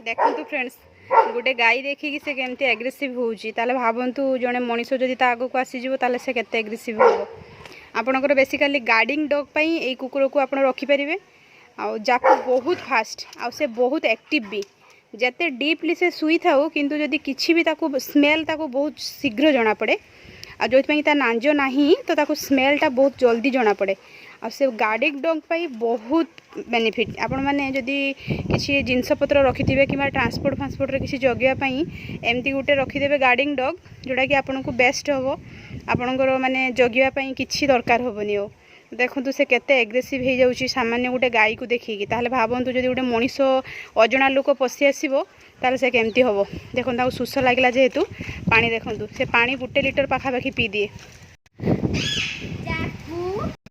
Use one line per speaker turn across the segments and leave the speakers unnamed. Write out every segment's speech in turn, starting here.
देखु फ्रेंड्स गोटे गाई देखिकी से केमती एग्रेसिव होउची ताले भावंतु जने मनीष जदि ता आगो को आसीजिवो ताले से केते एग्रेसिव होबो। आपणकर बेसिकली गार्डिंग डॉग पई एई कुकुर को आपण रखि परिबे आ जाको बहुत फास्ट आ से बहुत एक्टिव भी जते डीपली से सुई थाउ किंतु जदि किछि भी ताको स्मेल ताको बहुत शीघ्र जना पड़े आ जो ता नांज नाही तो ताको स्मेलटा बहुत जल्दी जना पड़े आ से गार्डिंग डॉग पाई बहुत बेनिफिट। आपण माने जदि किछि जिनसपत्र रखिथिबे कि ट्रांसपोर्ट रे किछि जगिया पाई एमती गुटे रखिदेबे गार्डिंग डॉग जोटा कि आपन को बेस्ट होबो आपनकर माने जगिया पाई किछि दरकार होबनी। ओ देखंतु से केते एग्रेसिव हे जाउची सामान्य गुटे गाई को देखिकी ताले भावंतु जदि गुटे मनीष अजणा लोक पसि आसीबो ताले से केमती होबो। देखंतु ताको सुस लागला जेहेतु पानी देखंतु से पानी 1 लिटर पाखापाखि पी दिए।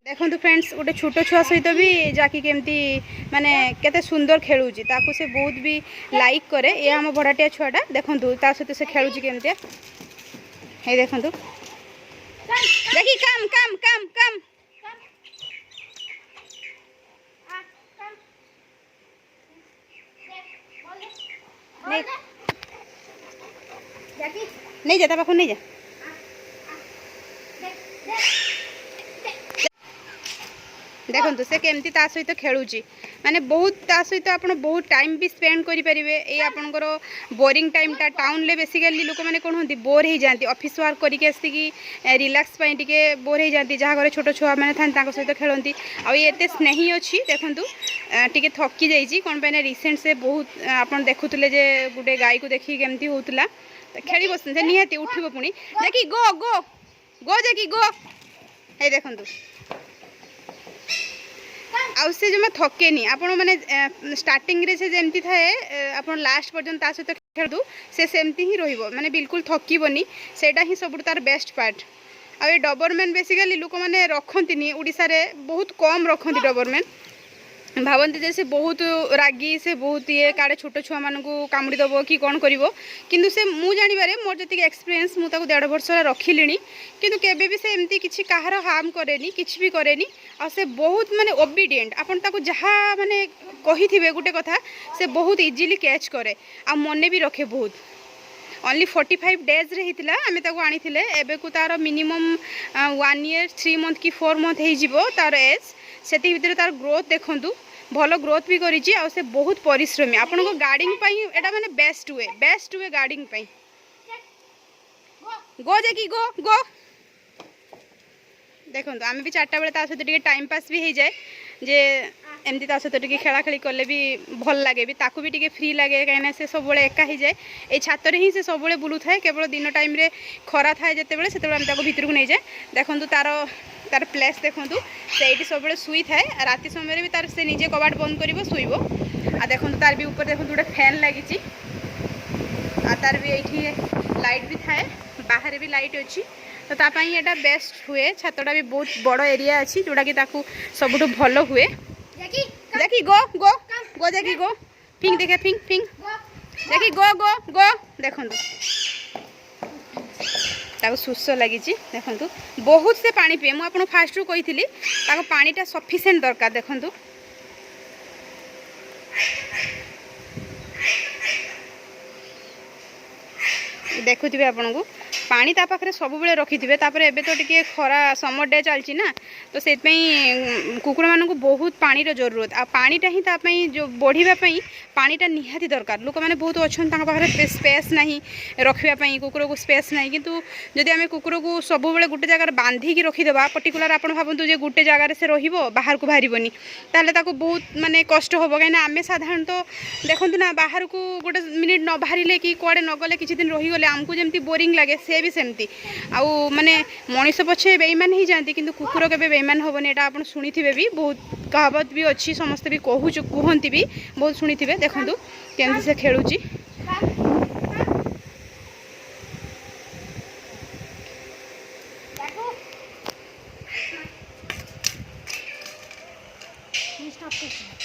देखंतु फ्रेंड्स गोटे छोट छुआ सहित भी जाकी केमती माने केते सुंदर खेलुची ताको से बहुत भी लाइक करे। ये आम भड़ाटिया छुआटा देखंतु ता सहित से खेलुची केमती हे देखंतु देखी काम काम काम काम नहीं जाता पाखु नहीं जा देखंतु से केमती ता सहित खेलुची माने बहुत ता सहित आपण बहुत टाइम भी स्पेंड करि परिबे। ए आपनकर बोरिंग टाइम टा टाउन ले बेसिकली लोक माने कोन होंती बोर हो जाती ऑफिस वर्क करिके आसिकी रिलैक्स पई टिके बोर हो जाती जहाँ घरे छोट छुआ माने थान ताको सहित खेलंती आ ये एते स्नेही अछि। देखंतु टिके थकी जाइछि कोन पय ना रिसेंट से बहुत आपण देखुतले जे गुटे गाय को देखि केमती होतला खेली बसन से निहाती उठिबो पुनी देखि गो गो गो देखि गो हे देखंतु आउ से जमा थकेनी आपण माने स्टार्टिंग रे से जेमती थाए आपण लास्ट पर्यंत ता सहित खेलदु से सेमती ही रहिबो माने बिल्कुल थकीबनी सेटा ही सबुठ तार बेस्ट पार्ट। आ ये डबरमैन बेसिकली लोक माने रखंतिनी ओडिसा रे बहुत कम रखंती डबरमैन भावती जे से बहुत रागी से बहुत ये काड़े छोट छुआ मानू कामुड़ी दब कि कौन कर किंतु से मु जानिबारे मोर जति एक्सपीरियंस मु ताको 1.5 वर्ष रखिलिनी किंतु केबे भी से एमती किछि काहार हार्म करेनी किछि भी करेनी आ से बहुत माने ओबीडिएंट आपन ताको जहा माने कहिथिबे गुटे कथा से बहुत इजीली कैच करे आ मने भी रखे बहुत। ओनली 45 डेज रे हितला आमे ताको आनिथिले एबे को तार मिनिमम 1 ईयर 3 मंथ की 4 मंथ हे जिवो तार एज सेति भितर तार ग्रोथ देखंतु भलो ग्रोथ भी करिछि आ से बहुत परिश्रमी आपण को गार्डिंग पई एटा माने बेस्ट हुए गार्डिंग पई गो जेकी गो गो देखंतु आमे भी 4टा बेले ता सहित टिके टाइम पास भी हे जाय जे एमती ता सहित टिके खेला खेली करले भी भल लागे भी ताकू भी टिके फ्री लागे कहीं से सब बड़े एका ही जाए ए छात रे ही से सब बड़े बुलू थाए केवल दिन टाइम रे खरा थाए जेते बेले सेते बेले हम ताको भितर को नै जाए देखंतु तार प्लेस देखंतु से एठी सब बड़े सुई थाए राति समय रे भी तार से निजे कबाट बंद करिवो सुइबो आ देखंतु तार भी ऊपर देखंतु गोटे फैन लागिची आ तार भी एठी लाइट भी थाए बाहर भी लाइट अछि तो तापाई एटा बेस्ट हुए छातटा भी बहुत बड़ एरिया अछि जोडा कि ताकू सबुठो भलो हुए। देखी गो गो गो देखी गो फिंग देखे फिंग फिंग देखी गो गो गो देखंतु ताको सुस लागिची देखंतु बहुत से पानी पिए मु आपन फास्ट रु कहिथिली ताको पानीटा सफिशिएंट दरकार देखंतु देखुथिबे आपन को पानी ता पाखरे सब बेले रखिथिबे तापर एबे तो टिके खरा समर डे चलची ना तो सेतपई कुकुर मानन को बहुत पानी रो जरूरत आ पानीटा ही ता पई जो बढ़िबा पई पानीटा निहाती दरकार लोक माने बहुत अछन ताका पाखरे स्पेस नाही रखिबा पई कुकुर को स्पेस नाही किंतु जदि हमें कुकुर को सब बेले गुटे जगह बांधी की रखि देबा पर्टिकुलर आपण भाबंतु जे गुटे जगह रे से रहिबो बाहर को बाहरिबोनी ताले ताको बहुत माने कष्ट होबो काइना आमे साधारण तो देखंतु ना बाहर को गुटे मिनिट न बाहरिले कि कोडे न गले किछि दिन रहि गले हमकु जेमती बोरिंग लागे से भी सेमती आउ माने मनीष पछे बेईमान ही जानती किंतु कुकुर केबे बेईमान होबनी एटा आपण सुनिथिबे भी बहुत कहावत भी अच्छी समस्ते भी कहती भी बहुत शुणी थे देखूँ केमती से खेलुची
Stop